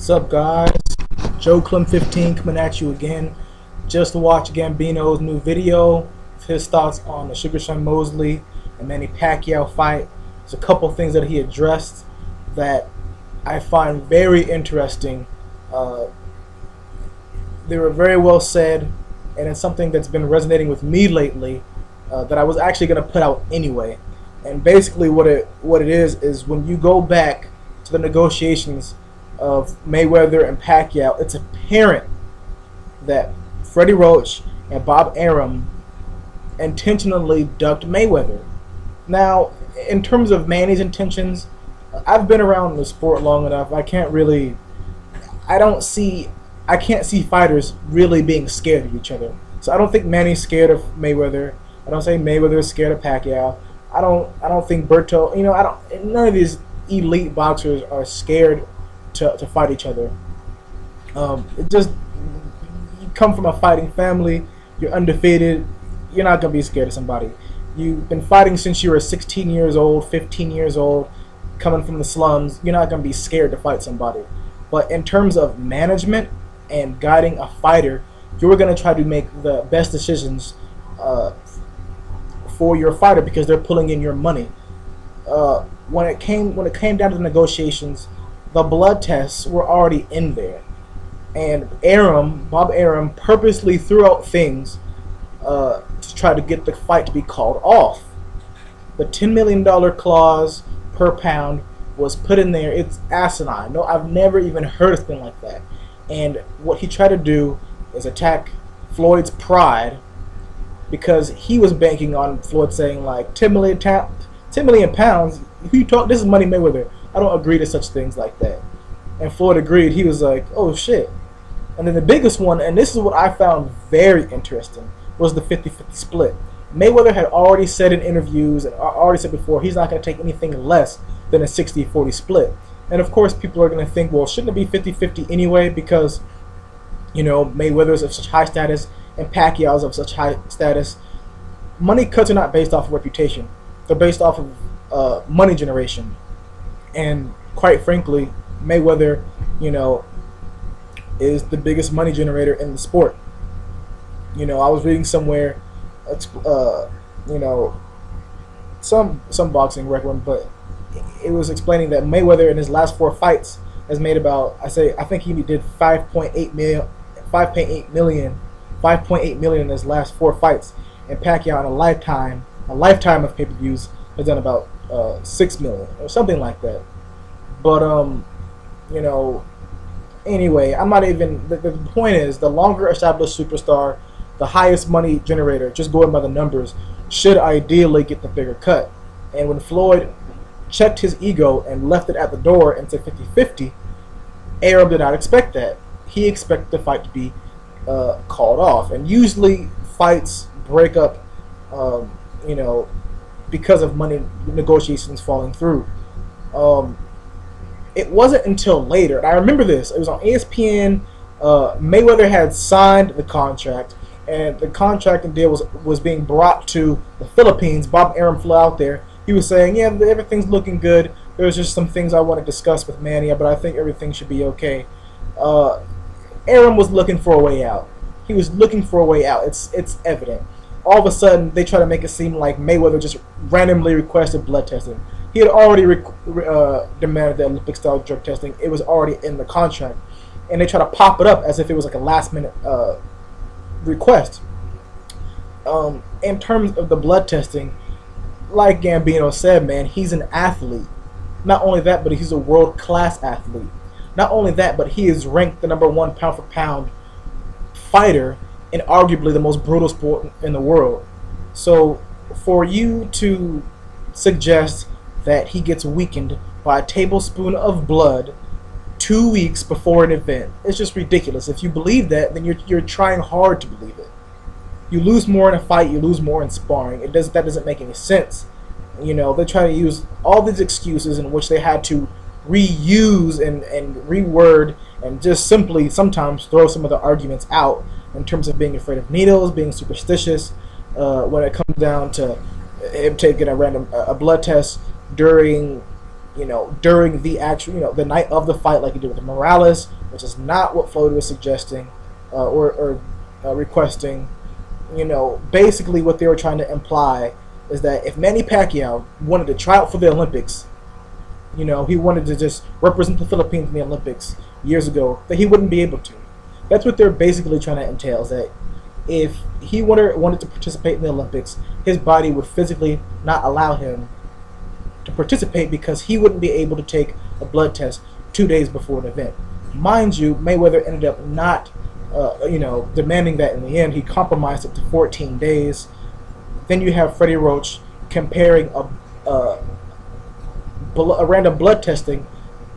What's up, guys? Joe Clem 15 coming at you again. Just to watch Gambeino's new video, his thoughts on the Sugar Sean Mosley and Manny Pacquiao fight. There's a couple things that he addressed that I find very interesting. They were very well said, and it's something that's been resonating with me lately that I was actually going to put out anyway. And basically, what it is when you go back to the negotiations of Mayweather and Pacquiao, it's apparent that Freddie Roach and Bob Arum intentionally ducked Mayweather. Now, in terms of Manny's intentions, I've been around the sport long enough. I can't see fighters really being scared of each other. So I don't think Manny's scared of Mayweather. I don't say Mayweather is scared of Pacquiao. I don't think Berto. None of these elite boxers are scared to fight each other. You come from a fighting family. You're undefeated. You're not gonna be scared of somebody. You've been fighting since you were 16 years old, 15 years old, coming from the slums. You're not gonna be scared to fight somebody. But in terms of management and guiding a fighter, you're gonna try to make the best decisions for your fighter because they're pulling in your money. When it came down to the negotiations, the blood tests were already in there, and Bob Arum, purposely threw out things to try to get the fight to be called off. The $10 million clause per pound was put in there. It's asinine. No, I've never even heard of something like that. And what he tried to do is attack Floyd's pride, because he was banking on Floyd saying like 10 million pounds. Who you talk? This is Money Mayweather. I don't agree to such things like that. And Floyd agreed. He was like, oh shit. And then the biggest one, and this is what I found very interesting, was the 50-50 split. Mayweather had already said in interviews, and already said before, he's not going to take anything less than a 60-40 split. And of course people are going to think, well, shouldn't it be 50-50 anyway, because Mayweather's of such high status and Pacquiao's of such high status. Money cuts are not based off of reputation. They're based off of money generation. And quite frankly, Mayweather, is the biggest money generator in the sport. I was reading somewhere, some boxing record, but it was explaining that Mayweather in his last 4 fights has made about, I think he did 5.8 million in his last 4 fights, and Pacquiao in a lifetime of pay-per-views has done about 6 million or something like that. But anyway, I'm not even. The point is, the longer established superstar, the highest money generator, just going by the numbers, should ideally get the bigger cut. And when Floyd checked his ego and left it at the door and said 50-50, Arum did not expect that. He expected the fight to be called off. And usually fights break up, because of money negotiations falling through. It wasn't until later, and I remember this, it was on ESPN, Mayweather had signed the contract, and the contract and deal was being brought to the Philippines. Bob Arum flew out there. He was saying, yeah, everything's looking good. There's just some things I want to discuss with Manny, but I think everything should be okay. Arum was looking for a way out. He was looking for a way out. It's evident. All of a sudden, they try to make it seem like Mayweather just randomly requested blood testing. He had already demanded the Olympic-style drug testing. It was already in the contract. And they try to pop it up as if it was like a last-minute request. In terms of the blood testing, like Gambeino said, man, he's an athlete. Not only that, but he's a world-class athlete. Not only that, but he is ranked the #1 pound-for-pound fighter in arguably the most brutal sport in the world. So for you to suggest that he gets weakened by a tablespoon of blood 2 weeks before an event, it's just ridiculous. If you believe that, then you're trying hard to believe it. You lose more in a fight, you lose more in sparring. That doesn't make any sense. They try to use all these excuses in which they had to reuse and reword and just simply sometimes throw some of the arguments out in terms of being afraid of needles, being superstitious, when it comes down to him taking a blood test during during the actual, the night of the fight, like he did with Morales, which is not what Floyd was suggesting or requesting. Basically what they were trying to imply is that if Manny Pacquiao wanted to try out for the Olympics, he wanted to just represent the Philippines in the Olympics years ago, that he wouldn't be able to. That's what they're basically trying to entail, is that if he wanted to participate in the Olympics, his body would physically not allow him to participate because he wouldn't be able to take a blood test 2 days before an event. Mind you, Mayweather ended up not, demanding that in the end. He compromised it to 14 days. Then you have Freddie Roach comparing a random blood testing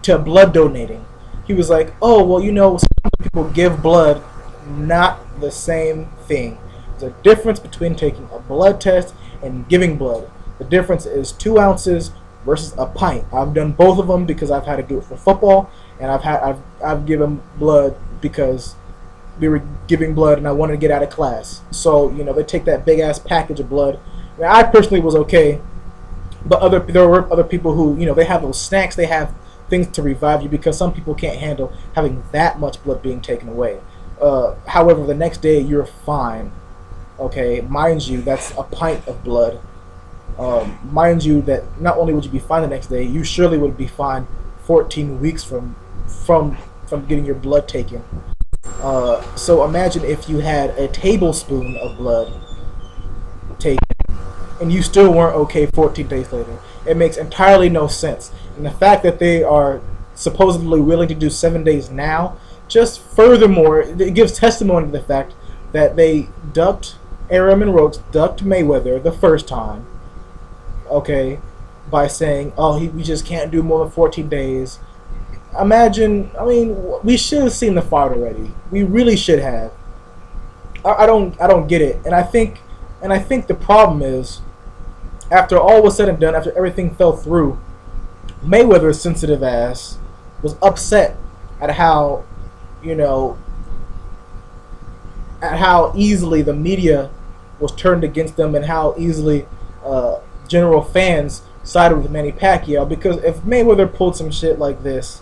to blood donating. He was like, oh, well, some people give blood. Not the same thing. There's a difference between taking a blood test and giving blood. The difference is 2 ounces versus a pint. I've done both of them because I've had to do it for football, and I've given blood because we were giving blood and I wanted to get out of class. So they take that big ass package of blood. I personally was okay, but there were other people who they have those snacks. They have things to revive you because some people can't handle having that much blood being taken away. However, the next day you're fine. Okay, mind you, that's a pint of blood. Mind you that not only would you be fine the next day, you surely would be fine 14 weeks from getting your blood taken. So imagine if you had a tablespoon of blood taken and you still weren't okay 14 days later. It makes entirely no sense. And the fact that they are supposedly willing to do 7 days now, just furthermore, it gives testimony to the fact that they ducked Arum and Roach, ducked Mayweather the first time, okay, by saying, oh, we just can't do more than 14 days. We should have seen the fight already. We really should have. I don't get it. And I think the problem is, after all was said and done, after everything fell through, Mayweather's sensitive ass was upset at how, at how easily the media was turned against them and how easily general fans sided with Manny Pacquiao. Because if Mayweather pulled some shit like this,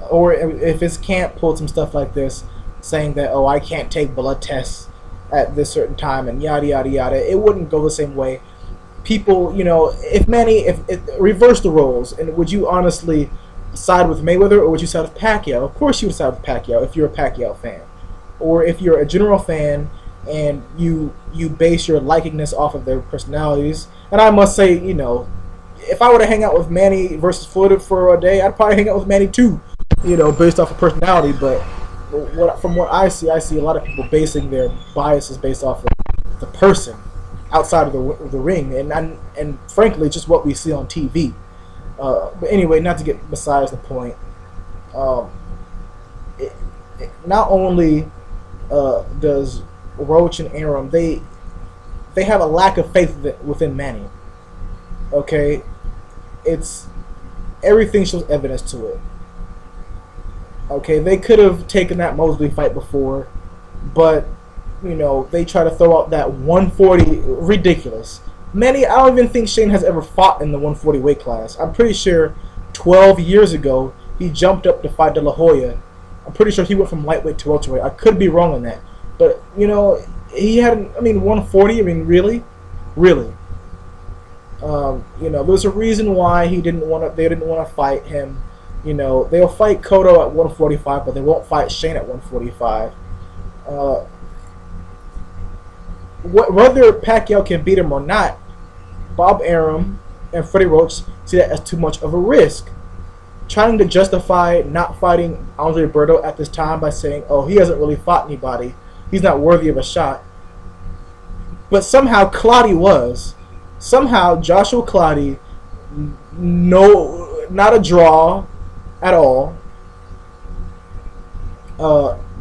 or if his camp pulled some stuff like this, saying that, oh, I can't take blood tests at this certain time and yada yada yada, it wouldn't go the same way. People, if reverse the roles, and would you honestly side with Mayweather or would you side with Pacquiao? Of course you would side with Pacquiao if you're a Pacquiao fan. Or if you're a general fan and you base your likingness off of their personalities. And I must say, if I were to hang out with Manny versus Floyd for a day, I'd probably hang out with Manny too, based off of personality. But from what I see a lot of people basing their biases based off of the person outside of the ring, and frankly, just what we see on TV. But anyway, not to get besides the point. Not only does Roach and Arum, they have a lack of faith within Manny. Okay, it's everything shows evidence to it. Okay, they could have taken that Mosley fight before, but they try to throw out that 140, ridiculous. Manny, I don't even think Shane has ever fought in the 140 weight class. I'm pretty sure 12 years ago he jumped up to fight De La Hoya. I'm pretty sure he went from lightweight to welterweight. I could be wrong on that, but he had 140. Really. There's a reason why they didn't want to fight him. They'll fight Cotto at 145, but they won't fight Shane at 145. Whether Pacquiao can beat him or not, Bob Arum and Freddie Roach see that as too much of a risk. Trying to justify not fighting Andre Berto at this time by saying, oh, he hasn't really fought anybody, he's not worthy of a shot. But somehow Clottey was. Somehow Joshua Clottey, not a draw at all,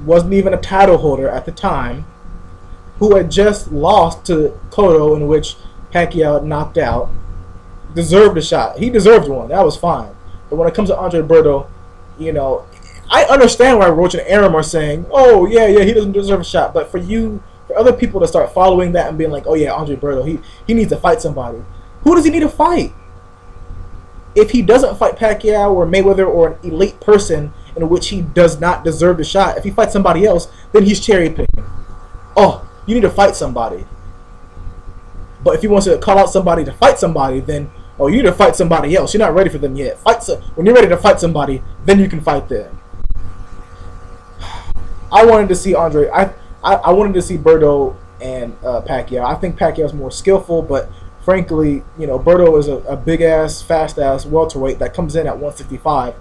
wasn't even a title holder at the time, who had just lost to Cotto, in which Pacquiao had knocked out, deserved a shot. He deserved one. That was fine. But when it comes to Andre Berto, I understand why Roach and Arum are saying, oh, yeah, he doesn't deserve a shot. But for other people to start following that and being like, oh, yeah, Andre Berto, he needs to fight somebody. Who does he need to fight? If he doesn't fight Pacquiao or Mayweather or an elite person in which he does not deserve the shot, if he fights somebody else, then he's cherry picking. Oh, you need to fight somebody. But if he wants to call out somebody to fight somebody, then, oh, you need to fight somebody else. You're not ready for them yet. When you're ready to fight somebody, then you can fight them. I wanted to see I wanted to see Berto and Pacquiao. I think Pacquiao is more skillful, but frankly, you know, Berto is a big ass, fast ass welterweight that comes in at 165.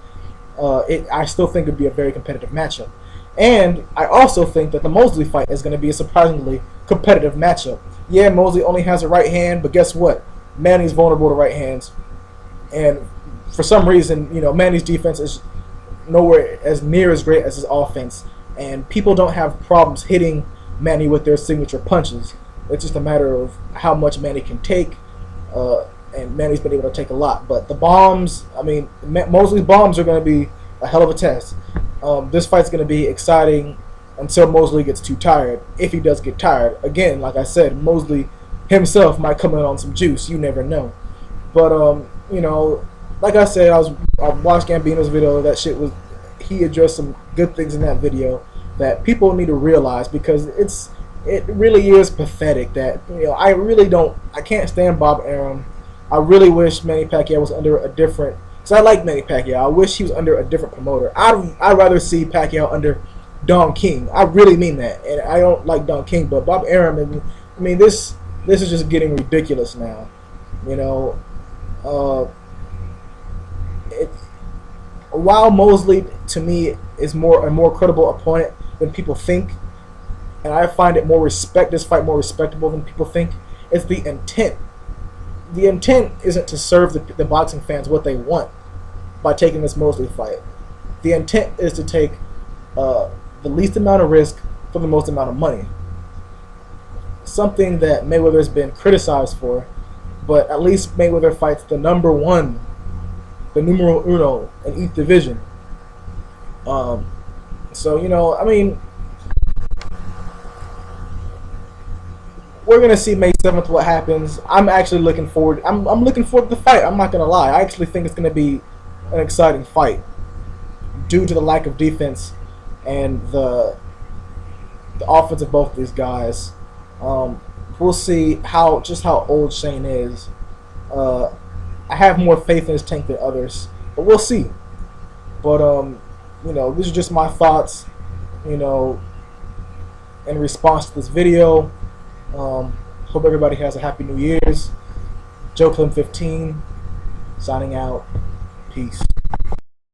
I still think it'd be a very competitive matchup. And I also think that the Mosley fight is going to be a surprisingly competitive matchup. Yeah, Mosley only has a right hand, but guess what? Manny's vulnerable to right hands. And for some reason, you know, Manny's defense is nowhere as near as great as his offense. And people don't have problems hitting Manny with their signature punches. It's just a matter of how much Manny can take. And Manny's been able to take a lot. But the bombs, I mean, Mosley's bombs are going to be a hell of a test. This fight's going to be exciting until Mosley gets too tired. If he does get tired. Again, like I said, Mosley himself might come in on some juice. You never know. But, you know, like I said, I watched Gambeino's video. That shit was... He addressed some good things in that video that people need to realize, because it really is pathetic that, you know, I can't stand Bob Arum. I really wish Manny Pacquiao was under a different... Because I like Manny Pacquiao. I wish he was under a different promoter. I'd rather see Pacquiao under Don King. I really mean that. And I don't like Don King, but Bob Arum, I mean, this is just getting ridiculous now. You know, while Mosley, to me, is a more credible opponent than people think, and I find this fight more respectable than people think, it's the intent. The intent isn't to serve the boxing fans what they want by taking this Mosley fight. The intent is to take the least amount of risk for the most amount of money. Something that Mayweather has been criticized for, but at least Mayweather fights the number one, the numero uno in each division. So, you know, I mean, we're gonna see May 7th what happens. I'm actually looking forward. I'm looking forward to the fight. I'm not gonna lie. I actually think it's gonna be an exciting fight due to the lack of defense and the offense of both these guys. We'll see how old Shane is. I have more faith in his tank than others, but we'll see. But you know, these are just my thoughts, you know, in response to this video. Hope everybody has a happy New Year's. Joe Clem 15 signing out. Peace.